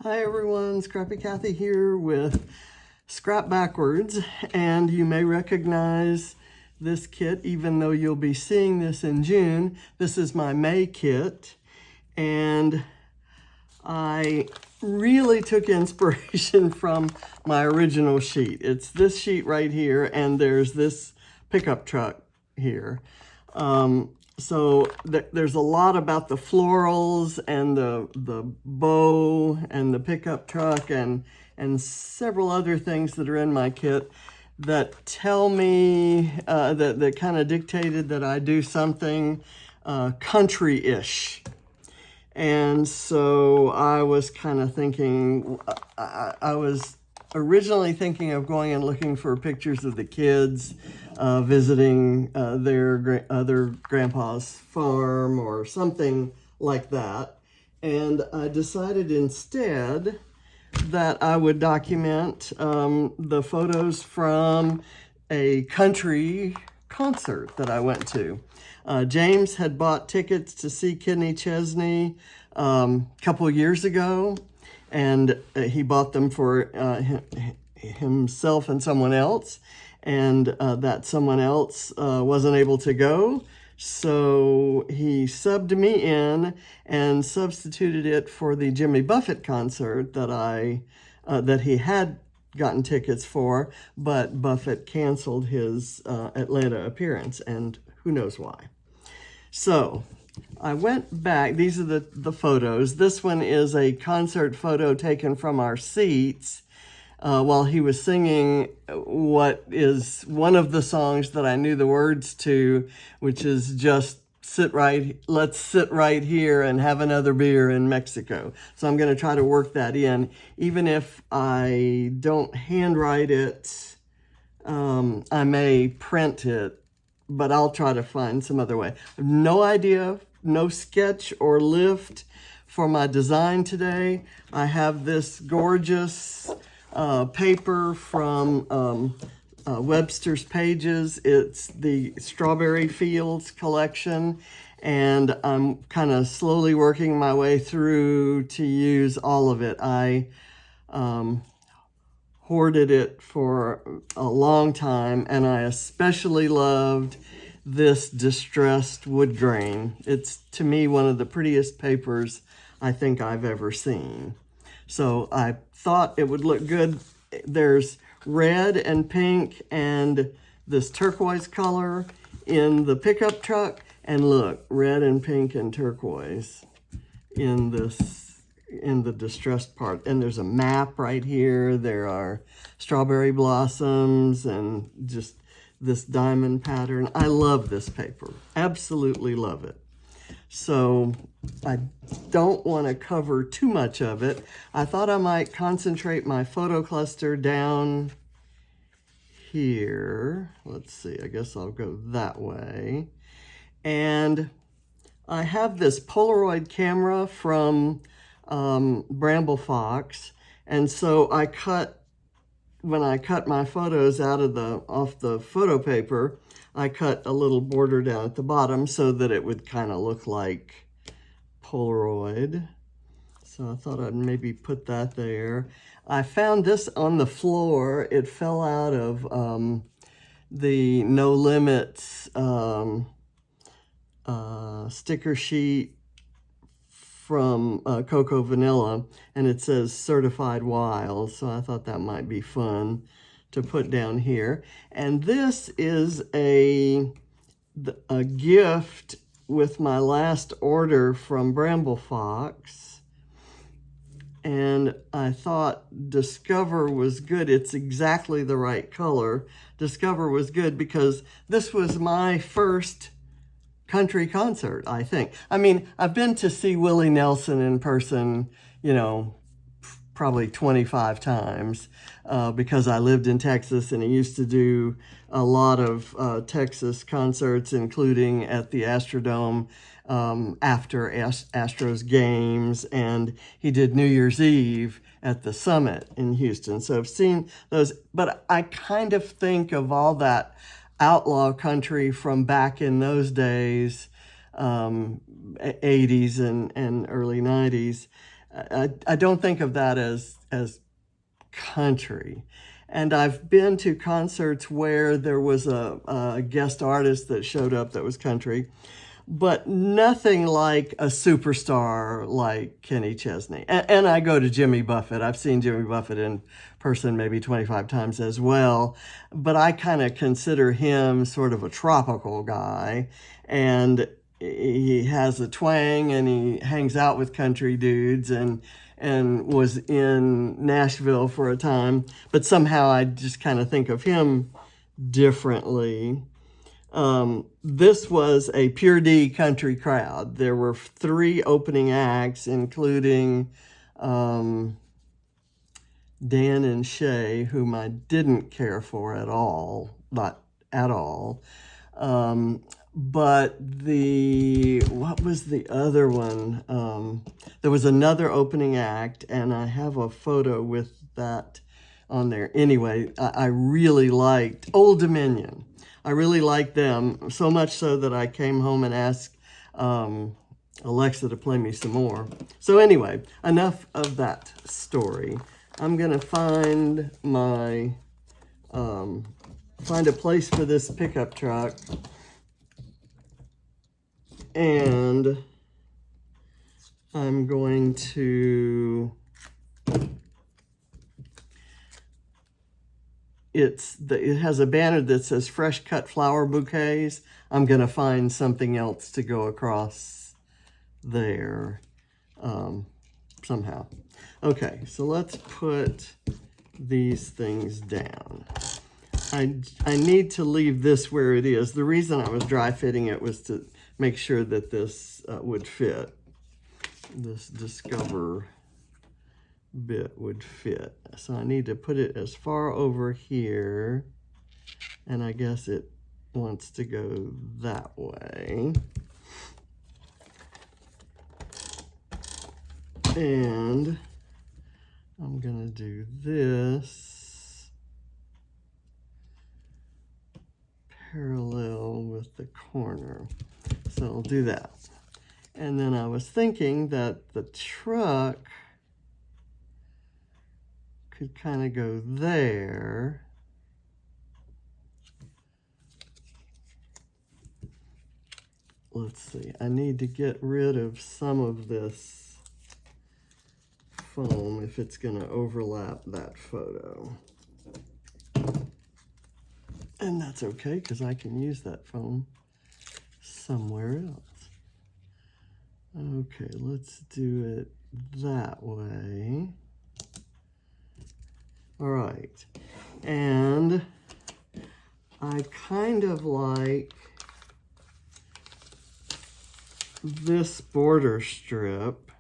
Hi everyone, Scrappy Kathy here with Scrap Backwards, and you may recognize this kit even though you'll be seeing this in June. This is my May kit, and I really took inspiration from my original sheet. It's this sheet right here, and there's this pickup truck here. So there's a lot about the florals and the bow and the pickup truck and several other things that are in my kit that tell me, that kind of dictated that I do something country-ish. And so I was kind of thinking, I was originally thinking of going and looking for pictures of the kids visiting their other grandpa's farm or something like that. And I decided instead that I would document the photos from a country concert that I went to. James had bought tickets to see Kenny Chesney a couple years ago, and he bought them for himself and someone else, and that someone else wasn't able to go, so he subbed me in and substituted it for the Jimmy Buffett concert that he had gotten tickets for, but Buffett canceled his Atlanta appearance, and who knows why. So I went back. These are the photos. This one is a concert photo taken from our seats while he was singing what is one of the songs that I knew the words to, which is just let's sit right here and have another beer in Mexico. So I'm going to try to work that in, even if I don't handwrite it. I may print it, but I'll try to find some other way. No idea, no sketch or lift for my design today. I have this gorgeous paper from Webster's Pages. It's the Strawberry Fields collection, and I'm kind of slowly working my way through to use all of it. I hoarded it for a long time, and I especially loved this distressed wood grain. It's, to me, one of the prettiest papers I think I've ever seen. So I thought it would look good. There's red and pink and this turquoise color in the pickup truck, and look, red and pink and turquoise in the distressed part. And there's a map right here. There are strawberry blossoms and just this diamond pattern. I love this paper, absolutely love it. So I don't want to cover too much of it. I thought I might concentrate my photo cluster down here. Let's see, I guess I'll go that way. And I have this Polaroid camera from Bramble Fox, and so when I cut my photos off the photo paper, I cut a little border down at the bottom so that it would kind of look like Polaroid. So I thought I'd maybe put that there. I found this on the floor. It fell out of the No Limits sticker sheet from Cocoa Vanilla, and it says Certified Wild, so I thought that might be fun to put down here. And this is a gift with my last order from Bramble Fox, and I thought Discover was good. It's exactly the right color. Discover was good because this was my first country concert, I think. I mean, I've been to see Willie Nelson in person, probably 25 times because I lived in Texas, and he used to do a lot of Texas concerts, including at the Astrodome after Astros games, and he did New Year's Eve at the Summit in Houston. So I've seen those, but I kind of think of all that outlaw country from back in those days, 80s and early 90s, I don't think of that as country. And I've been to concerts where there was a guest artist that showed up that was country, but nothing like a superstar like Kenny Chesney. And I go to Jimmy Buffett. I've seen Jimmy Buffett in person maybe 25 times as well, but I kind of consider him sort of a tropical guy, and he has a twang and he hangs out with country dudes and was in Nashville for a time, but somehow I just kind of think of him differently. This was a pure D country crowd. There were 3 opening acts, including Dan and Shay, whom I didn't care for at all, not at all. But what was the other one? There was another opening act, and I have a photo with that on there. Anyway, I really liked Old Dominion. I really liked them, so much so that I came home and asked Alexa to play me some more. So anyway, enough of that story. I'm gonna find my, find a place for this pickup truck, and I'm going to, it has a banner that says fresh cut flower bouquets. I'm going to find something else to go across there somehow. Okay, so let's put these things down. I need to leave this where it is. The reason I was dry fitting it was to make sure that this would fit. This Discover bit would fit. So I need to put it as far over here, and I guess it wants to go that way. And I'm gonna do this parallel with the corner. So I'll do that. And then I was thinking that the truck could kind of go there. Let's see, I need to get rid of some of this foam if it's going to overlap that photo. And that's okay, because I can use that foam somewhere else. Okay, let's do it that way. All right, and I kind of like this border strip.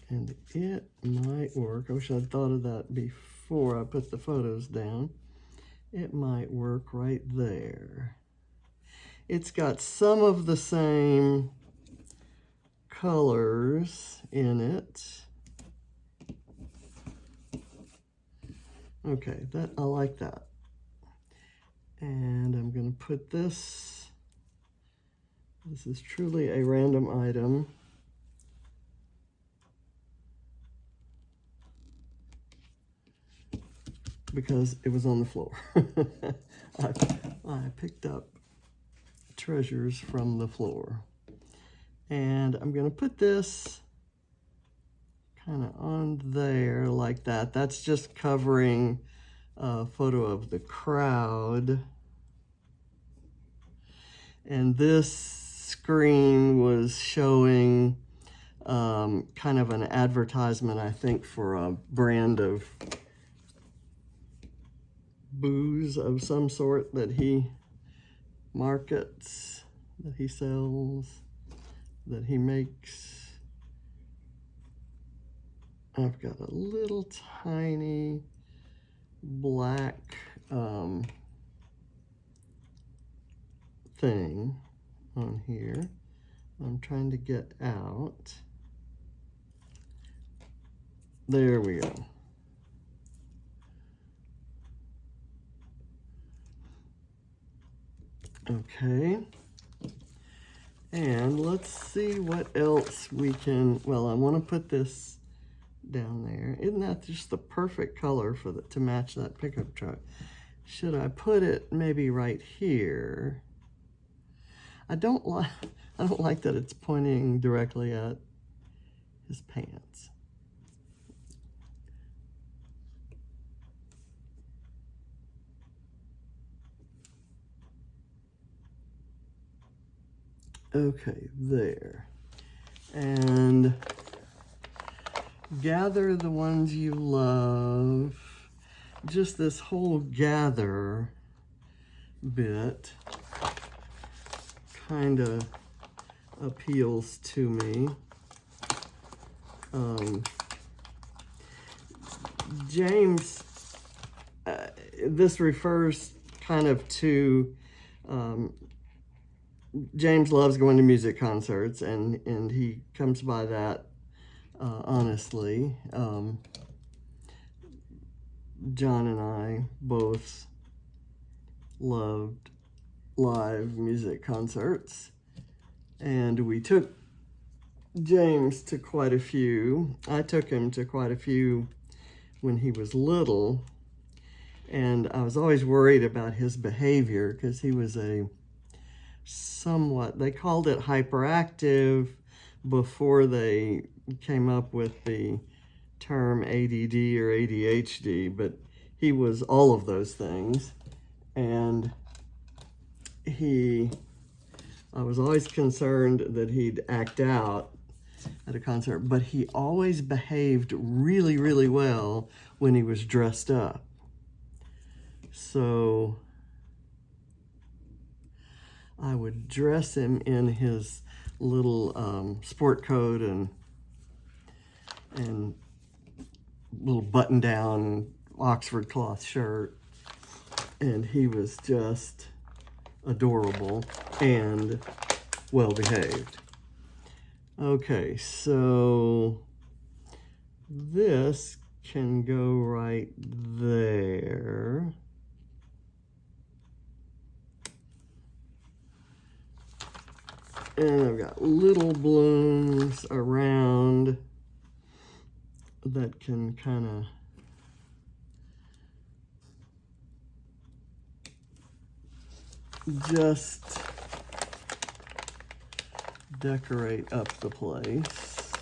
And it might work. I wish I'd thought of that before I put the photos down. It might work right there. It's got some of the same colors in it. Okay, I like that. And I'm going to put this is truly a random item. Because it was on the floor. I picked up treasures from the floor. And I'm going to put this kind of on there like that. That's just covering a photo of the crowd. And this screen was showing kind of an advertisement, I think, for a brand of booze of some sort that he markets, that he sells, that he makes. I've got a little tiny black thing on here I'm trying to get out. There we go. Okay, And let's see what else we can, well, I want to put this down there. Isn't that just the perfect color for to match that pickup truck? Should I put it maybe right here? I don't like that it's pointing directly at his pants. Okay, there. And gather the ones you love. Just this whole gather bit kind of appeals to me. James, this refers kind of to, James loves going to music concerts, and he comes by that honestly. John and I both loved live music concerts, and we took James to quite a few. I took him to quite a few when he was little, and I was always worried about his behavior because he was a somewhat, they called it hyperactive before they came up with the term ADD or ADHD, but he was all of those things. And I was always concerned that he'd act out at a concert, but he always behaved really, really well when he was dressed up. So I would dress him in his little sport coat and little button-down Oxford cloth shirt, and he was just adorable and well-behaved. Okay, so this can go right there. And I've got little blooms around that can kind of just decorate up the place.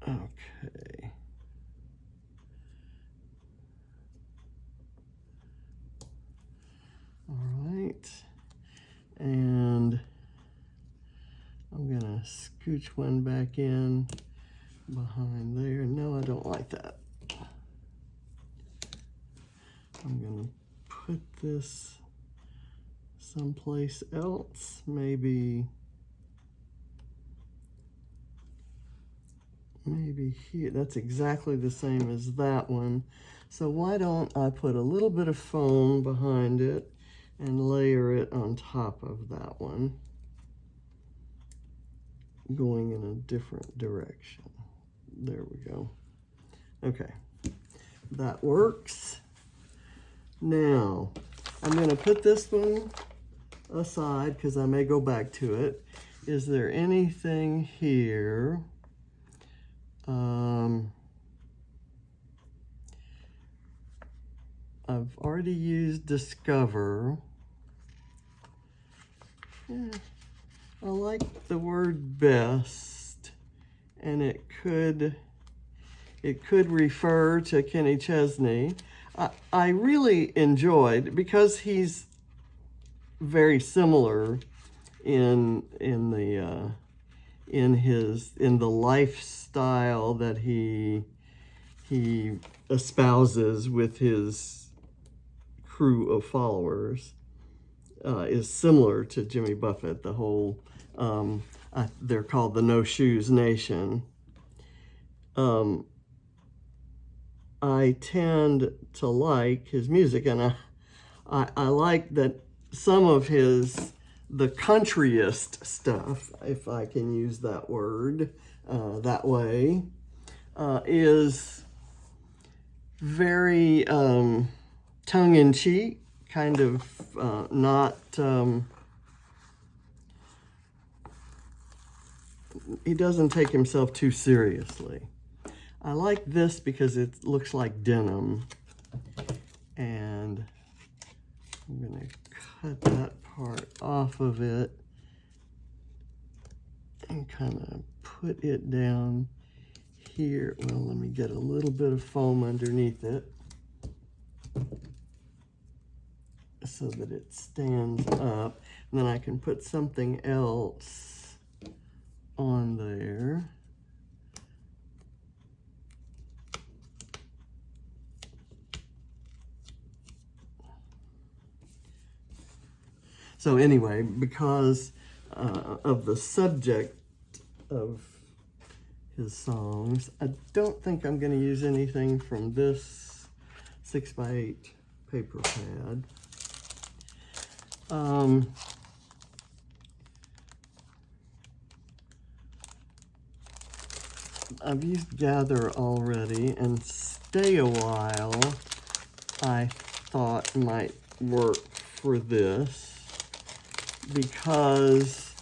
Okay. All right. And I'm gonna scooch one back in behind there. No, I don't like that. I'm gonna put this someplace else, maybe here. That's exactly the same as that one. So why don't I put a little bit of foam behind it and layer it on top of that one, going in a different direction. There we go. Okay, that works. Now, I'm going to put this one aside because I may go back to it. Is there anything here? I've already used Discover. Yeah, I like the word best, and it could refer to Kenny Chesney. I really enjoyed, because he's very similar in the lifestyle that he espouses with his crew of followers, is similar to Jimmy Buffett. The whole they're called the No Shoes Nation. I tend to like his music, and I like that some of the countryist stuff, if I can use that word that way, is very tongue-in-cheek, kind of not, he doesn't take himself too seriously. I like this because it looks like denim. And I'm going to cut that part off of it and kind of put it down here. Well, let me get a little bit of foam underneath it so that it stands up. And then I can put something else on there. So anyway, because of the subject of his songs, I don't think I'm going to use anything from this 6x8 paper pad. I've used Gather already, and Stay a While I thought might work for this because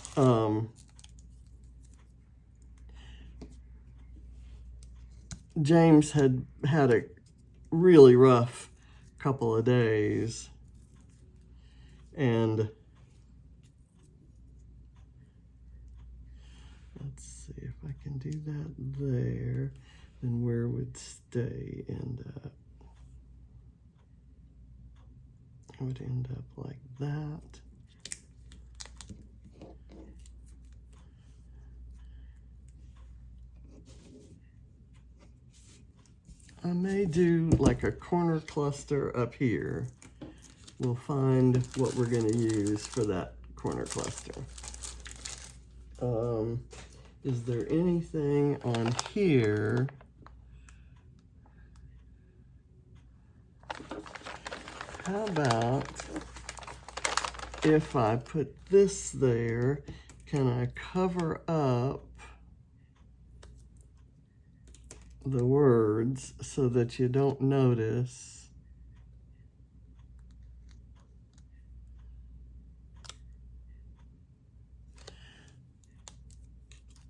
James had had a really rough couple of days, and let's see if I can do that there. Then where would Stay end up? It would end up like that. I may do like a corner cluster up here. We'll find what we're going to use for that corner cluster. Is there anything on here? How about if I put this there, can I cover up the words so that you don't notice?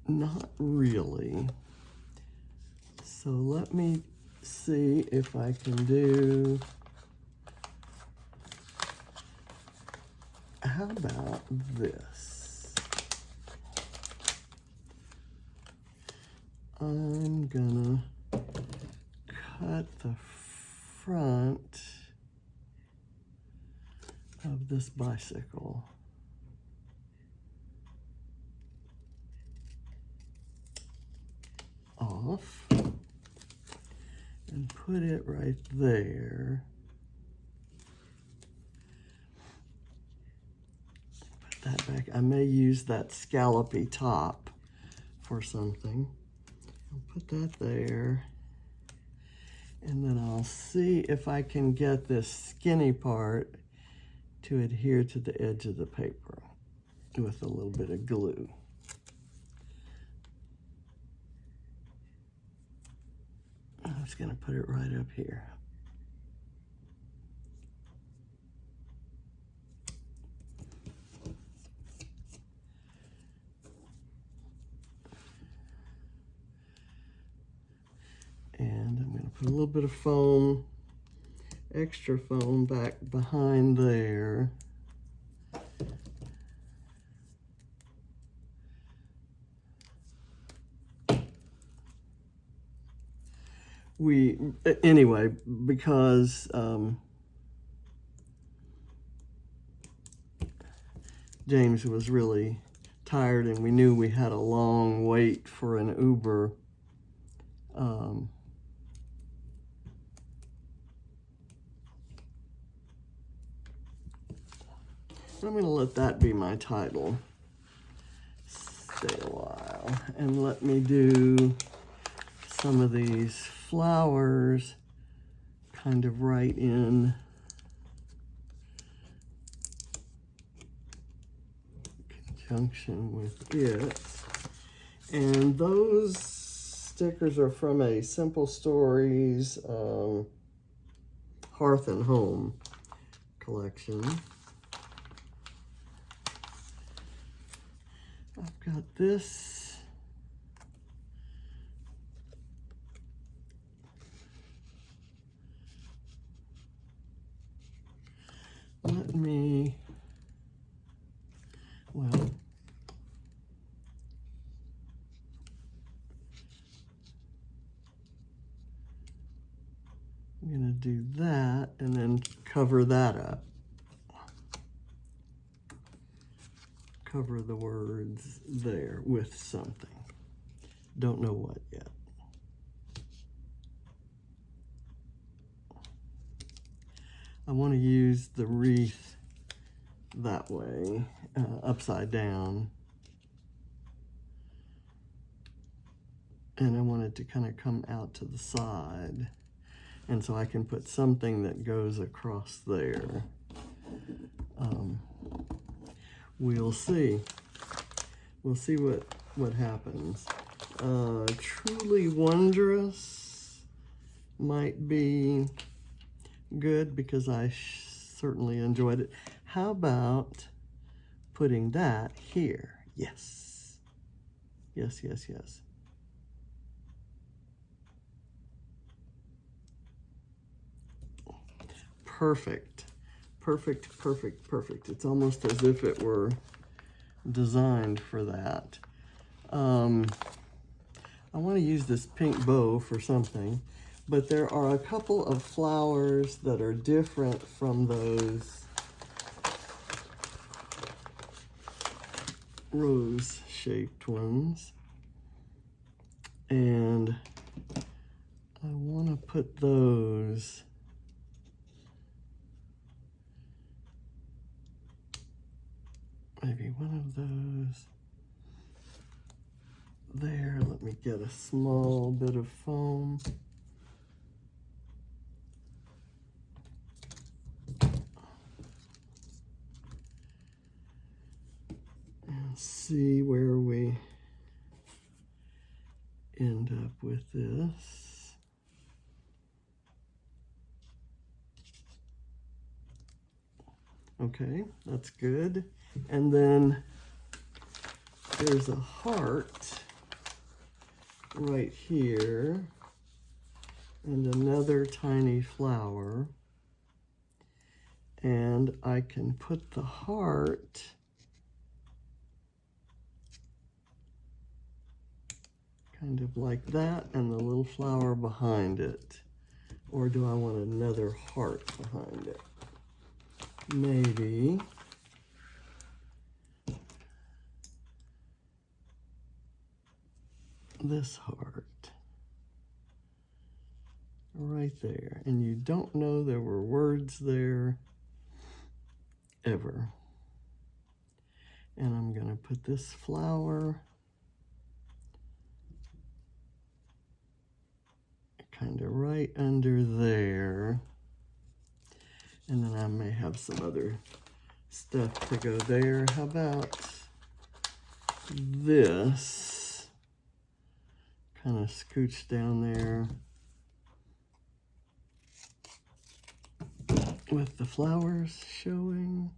Not really. So let me see if I can do, how about this? I'm gonna cut the front of this bicycle. Off and put it right there. Put that back. I may use that scallopy top for something. I'll put that there. And then I'll see if I can get this skinny part to adhere to the edge of the paper with a little bit of glue. I'm just going to put it right up here. And I'm going to put a little bit of foam, extra foam back behind there. Anyway, because James was really tired and we knew we had a long wait for an Uber, I'm going to let that be my title, Stay a While, and let me do some of these flowers kind of right in conjunction with it. And those stickers are from a Simple Stories Hearth and Home collection. I've got this. Let me, well, I'm going to do that and then cover that up. Cover the words there with something. Don't know what yet. I want to use the wreath that way, upside down. And I want it to kind of come out to the side. And so I can put something that goes across there. We'll see. We'll see what happens. Truly Wondrous might be good because I certainly enjoyed it. How about putting that here? Yes. Yes, yes, yes. Perfect. Perfect, perfect, perfect. It's almost as if it were designed for that. I want to use this pink bow for something, but there are a couple of flowers that are different from those rose-shaped ones. And I want to put those maybe one of those there. Let me get a small bit of foam. And see where we end up with this. Okay, that's good. And then there's a heart right here and another tiny flower. And I can put the heart kind of like that and the little flower behind it. Or do I want another heart behind it? Maybe this heart right there. And you don't know there were words there ever. And I'm going to put this flower kind of right under there. And then I may have some other stuff to go there. How about this? Kind of scooch down there with the flowers showing.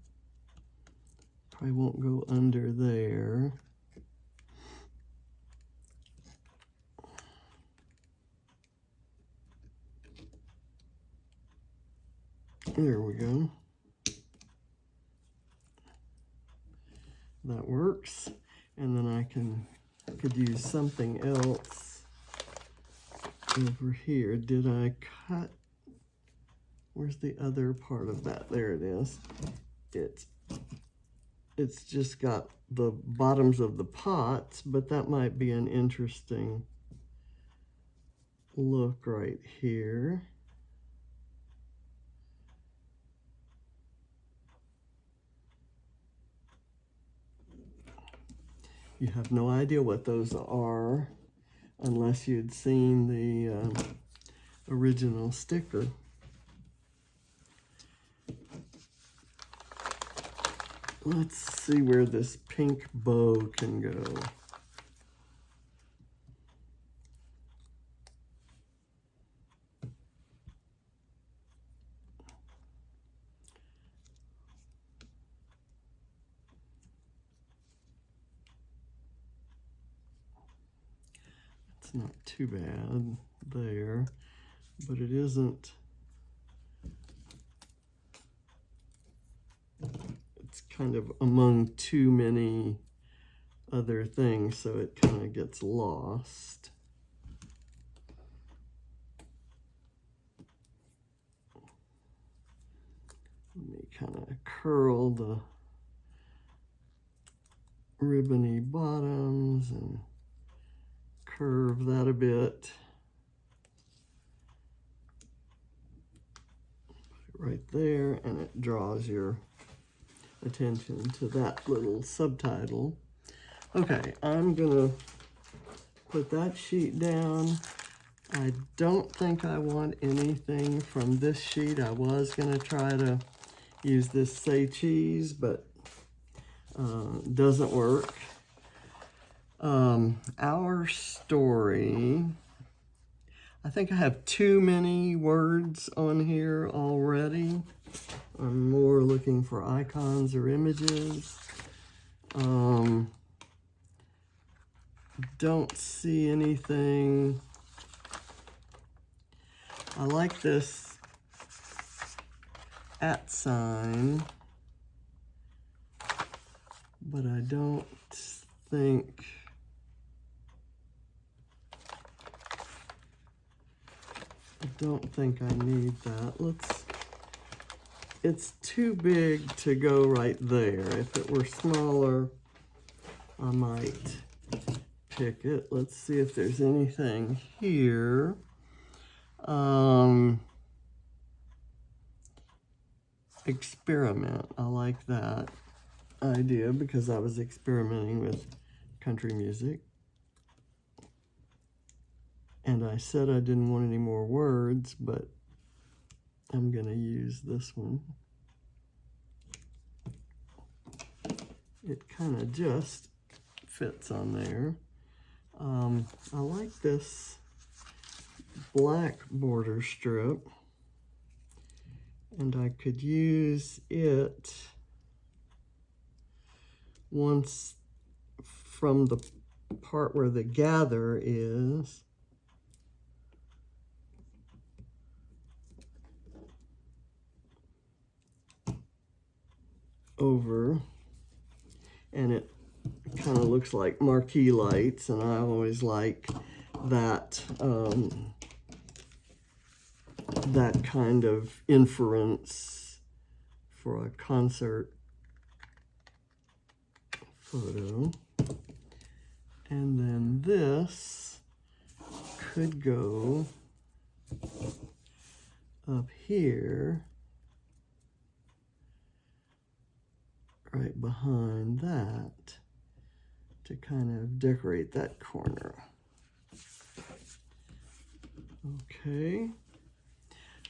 Probably won't go under there. There we go. That works. And then I could use something else over here. Did I cut? Where's the other part of that? There it is. It's just got the bottoms of the pots, but that might be an interesting look right here. You have no idea what those are unless you'd seen the original sticker. Let's see where this pink bow can go. It's not too bad there, but it isn't. It's kind of among too many other things, so it kind of gets lost. Let me kind of curl the ribbony bottoms and curve that a bit. Put it right there, and it draws your attention to that little subtitle. Okay, I'm gonna put that sheet down. I don't think I want anything from this sheet. I was gonna try to use this Say Cheese, but doesn't work. Our story, I think I have too many words on here already. I'm more looking for icons or images. Don't see anything. I like this @ sign, but I don't think I need that. It's too big to go right there. If it were smaller, I might pick it. Let's see if there's anything here. Experiment. I like that idea because I was experimenting with country music. And I said I didn't want any more words, but I'm gonna use this one. It kind of just fits on there. I like this black border strip, and I could use it once from the part where the gather is over, and it kind of looks like marquee lights, and I always like that that kind of inference for a concert photo. And then this could go up here, right behind that, to kind of decorate that corner. Okay,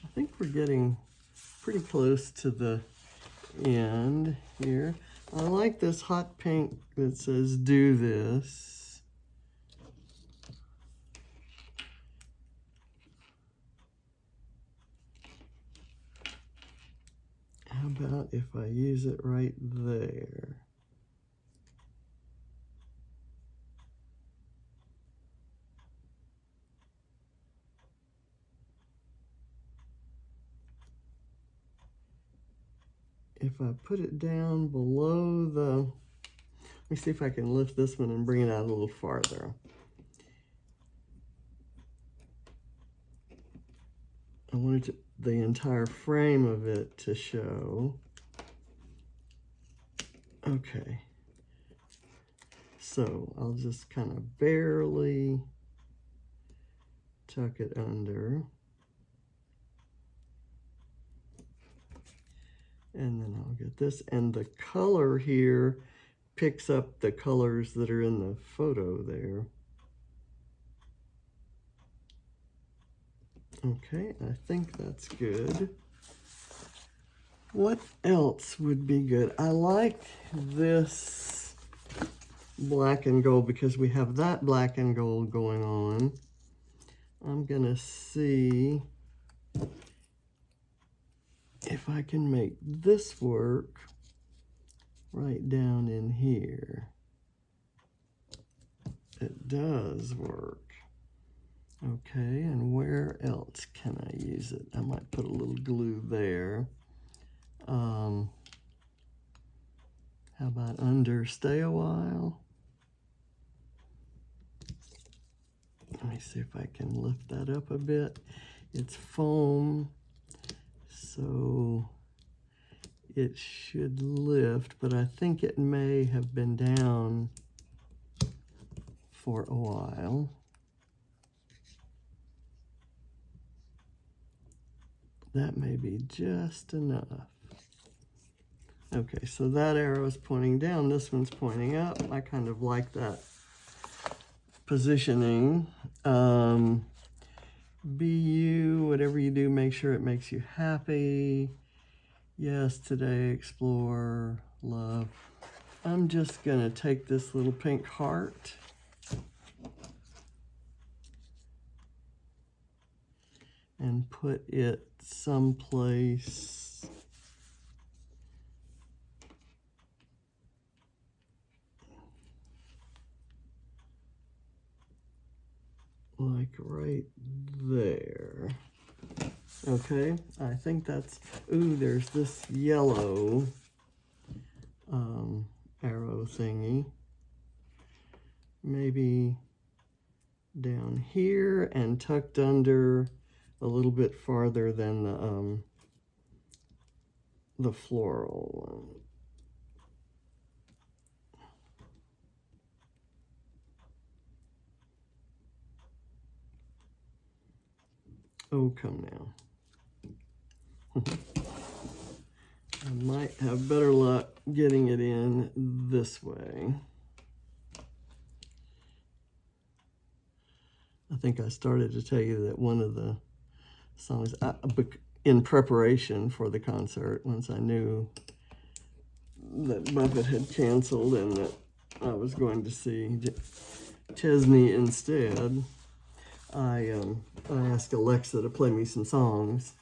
I think we're getting pretty close to the end here. I like this hot pink that says "Do This." How about if I use it right there? If I put it down below the, let me see if I can lift this one and bring it out a little farther. I wanted the entire frame of it to show. Okay, so I'll just kind of barely tuck it under. And then I'll get this, and the color here picks up the colors that are in the photo there. Okay, I think that's good. What else would be good? I like this black and gold because we have that black and gold going on. I'm gonna see if I can make this work right down in here. It does work. Okay, and where else can I use it? I might put a little glue there. How about under Stay a While? Let me see if I can lift that up a bit. It's foam, so it should lift, but I think it may have been down for a while. That may be just enough. Okay, so that arrow is pointing down, this one's pointing up. I kind of like that positioning. Be you, whatever you do, make sure it makes you happy. Yes, today, explore, love. I'm just gonna take this little pink heart and put it someplace like right there. Okay, I think that's, ooh, there's this yellow arrow thingy. Maybe down here and tucked under a little bit farther than the floral one. Oh, come now. I might have better luck getting it in this way. I think I started to tell you that one of the songs, in preparation for the concert, once I knew that Buffett had canceled and that I was going to see Chesney instead, I asked Alexa to play me some songs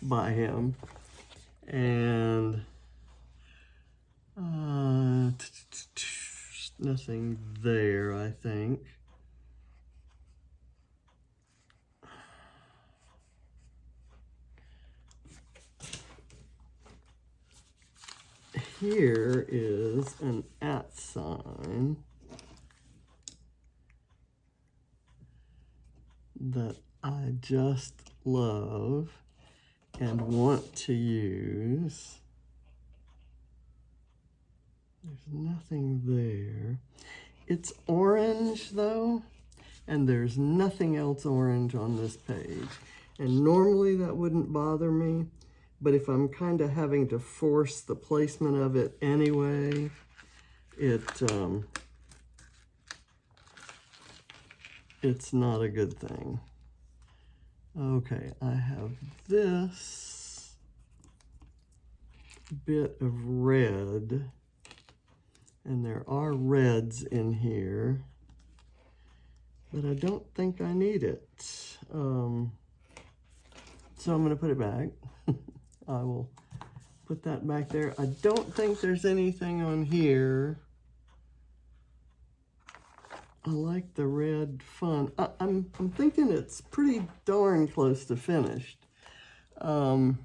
by him, and nothing there, I think. Here is an @ sign that I just love and want to use. There's nothing there. It's orange though, and there's nothing else orange on this page. And normally that wouldn't bother me, but if I'm kind of having to force the placement of it anyway, it's not a good thing. Okay, I have this bit of red, and there are reds in here, but I don't think I need it. So I'm going to put it back. I will put that back there. I don't think there's anything on here. I like the red fun. I'm thinking it's pretty darn close to finished. There's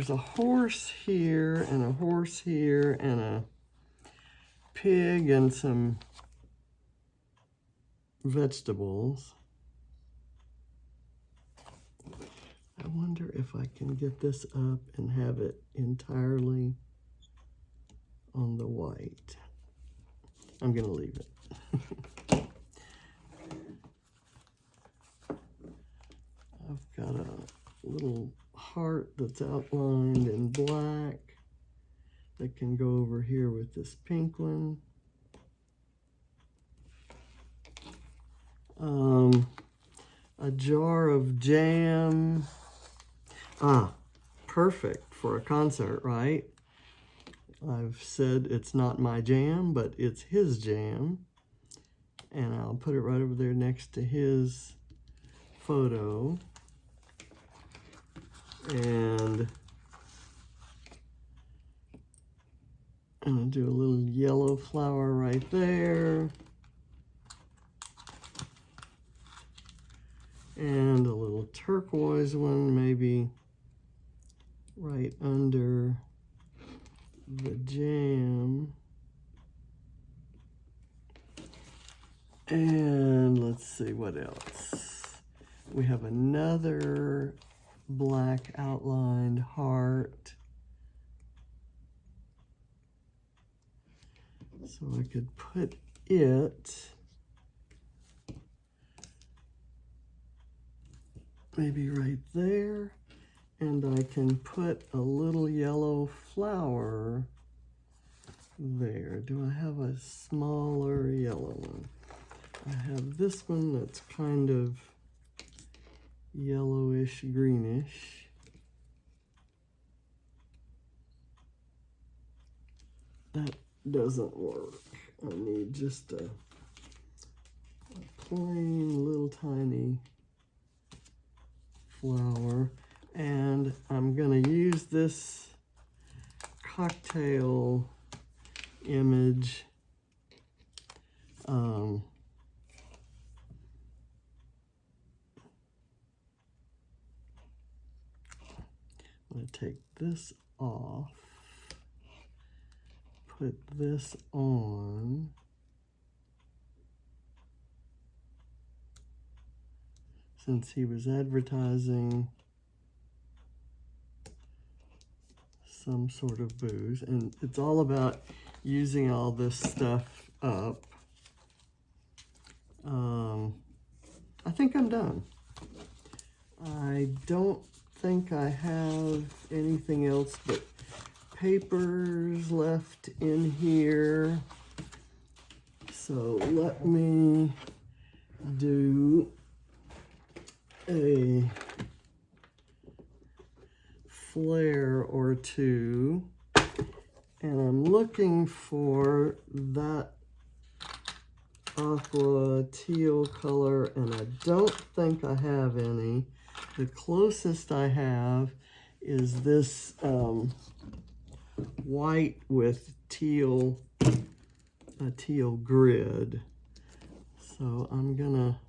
a horse here and a horse here and a pig and some vegetables. I wonder if I can get this up and have it entirely on the white. I'm going to leave it. I've got a little heart that's outlined in black that can go over here with this pink one. A jar of jam. Perfect for a concert, right? I've said it's not my jam, but it's his jam. And I'll put it right over there next to his photo. And I'm going to do a little yellow flower right there. turquoise one maybe right under the jam. And let's see what else. We have another black outlined heart. So I could put it maybe right there, and I can put a little yellow flower there. Do I have a smaller yellow one? I have this one that's kind of yellowish greenish. That doesn't work. I need just a plain little tiny flower, and I'm going to use this cocktail image I'm going to take this off, put this on, since he was advertising some sort of booze, and it's all about using all this stuff up. I think I'm done. I don't think I have anything else but papers left in here. So let me do a flare or two, and I'm looking for that aqua teal color, and I don't think I have any. The closest I have is this white with teal, a teal grid. So I'm gonna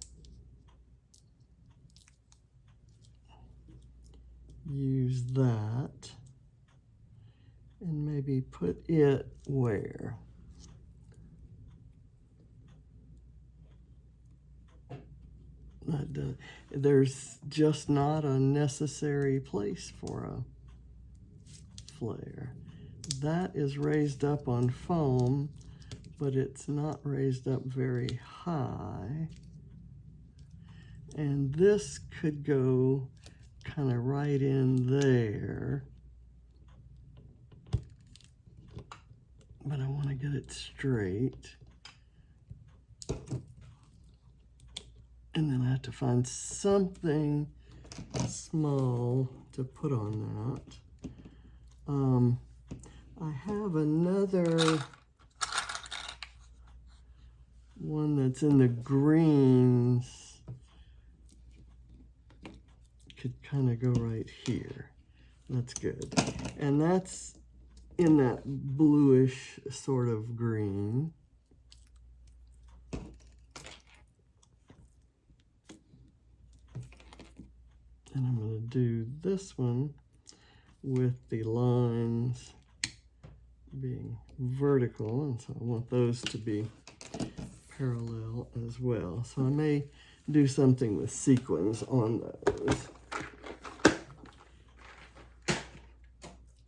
use that and maybe put it where? There's just not a necessary place for a flare. That is raised up on foam, but it's not raised up very high. And this could go kind of right in there. But I want to get it straight. And then I have to find something small to put on that. I have another one that's in the greens. Could kind of go right here. That's good. And that's in that bluish sort of green. And I'm going to do this one with the lines being vertical, and so I want those to be parallel as well. So I may do something with sequins on those.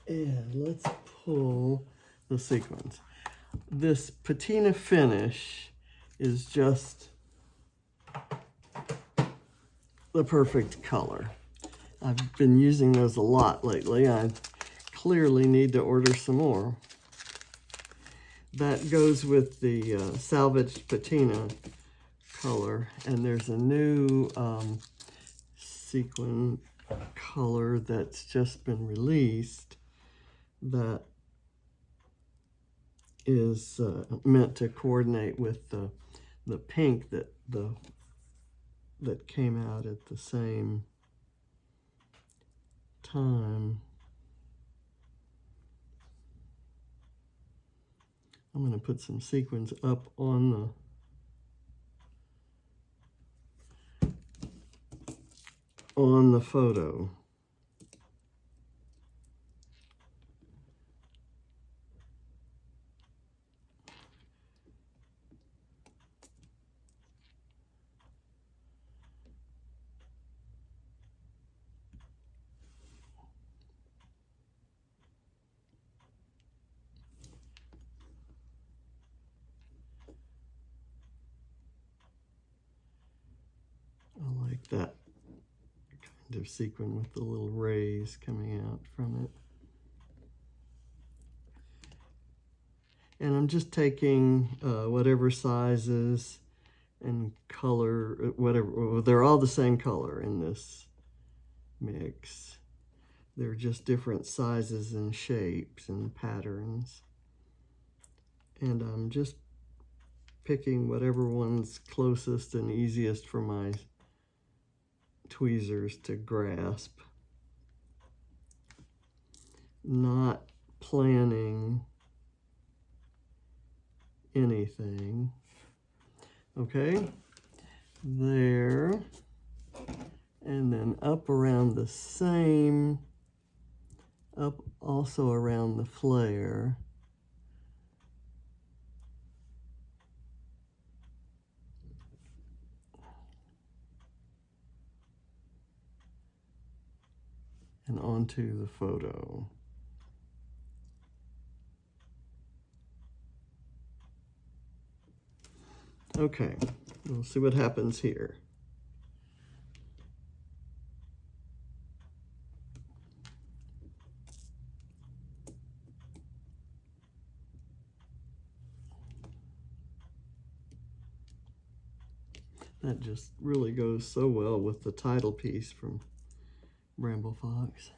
And let's pull the sequins. This patina finish is just the perfect color. I've been using those a lot lately. I clearly need to order some more. That goes with the salvaged patina color, and there's a new sequin color that's just been released that is meant to coordinate with the pink that came out at the same time. I'm going to put some sequins up on the photo. I like that kind of sequin with the little rays coming out from it. And I'm just taking whatever sizes and color, whatever, well, they're all the same color in this mix. They're just different sizes and shapes and patterns. And I'm just picking whatever one's closest and easiest for my tweezers to grasp. Not planning anything. Okay, there, and then up around the same, up also around the flare. And onto the photo. Okay, we'll see what happens here. That just really goes so well with the title piece from Bramble Fox.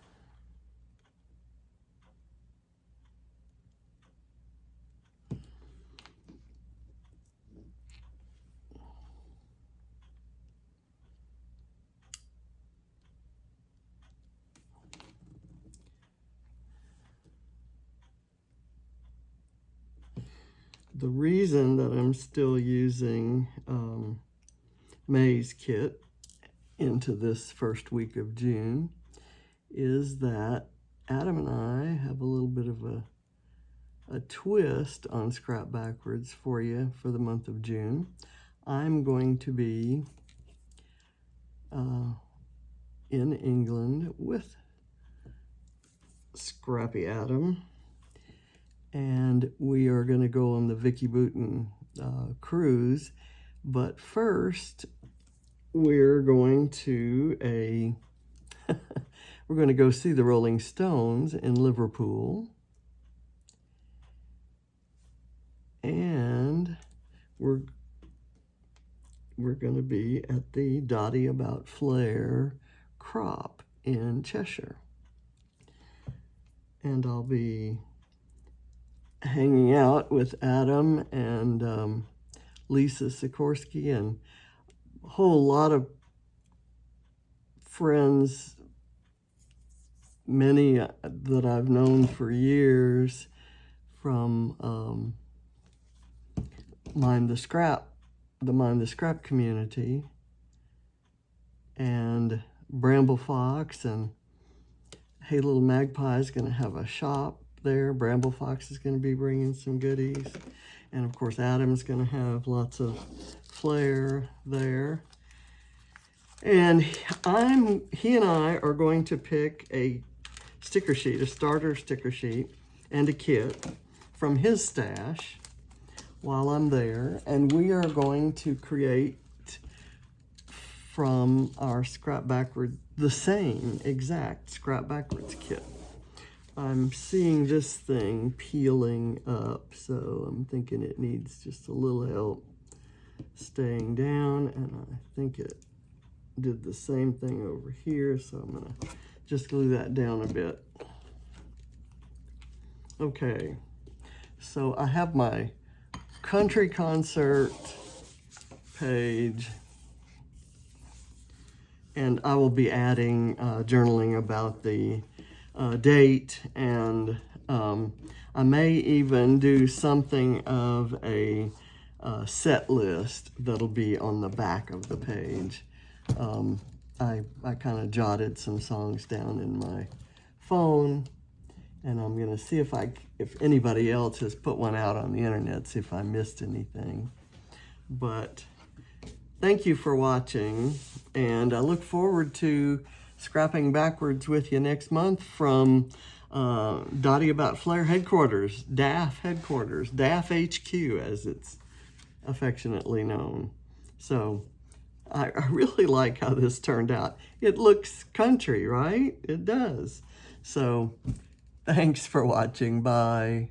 The reason that I'm still using May's kit into this first week of June is that Adam and I have a little bit of a twist on Scrap Backwards for you for the month of June. I'm going to be in England with Scrappy Adam, and we are going to go on the Vicky Boughton cruise. But first, we're going to we're going to go see the Rolling Stones in Liverpool, and we're going to be at the Dotty About Flair crop in Cheshire, and I'll be hanging out with Adam and Lisa Sikorsky and a whole lot of friends, many that I've known for years from the Mind the Scrap community, and Bramble Fox and Hey Little Magpie is going to have a shop there. Bramble Fox is going to be bringing some goodies. And of course, Adam's going to have lots of flair there. And he and I are going to pick a sticker sheet, a starter sticker sheet, and a kit from his stash while I'm there. And we are going to create from our Scrap Backward the same exact Scrap Backwards kit. I'm seeing this thing peeling up, so I'm thinking it needs just a little help staying down, and I think it did the same thing over here, so I'm gonna just glue that down a bit. Okay, so I have my country concert page, and I will be adding journaling about the date, and I may even do something of a set list that'll be on the back of the page. I kind of jotted some songs down in my phone, and I'm gonna see if anybody else has put one out on the internet, see if I missed anything. But thank you for watching, and I look forward to scrapping backwards with you next month from Dottie About Flair headquarters, DAF headquarters, DAF HQ as it's affectionately known. So I really like how this turned out. It looks country, right? It does. So thanks for watching. Bye.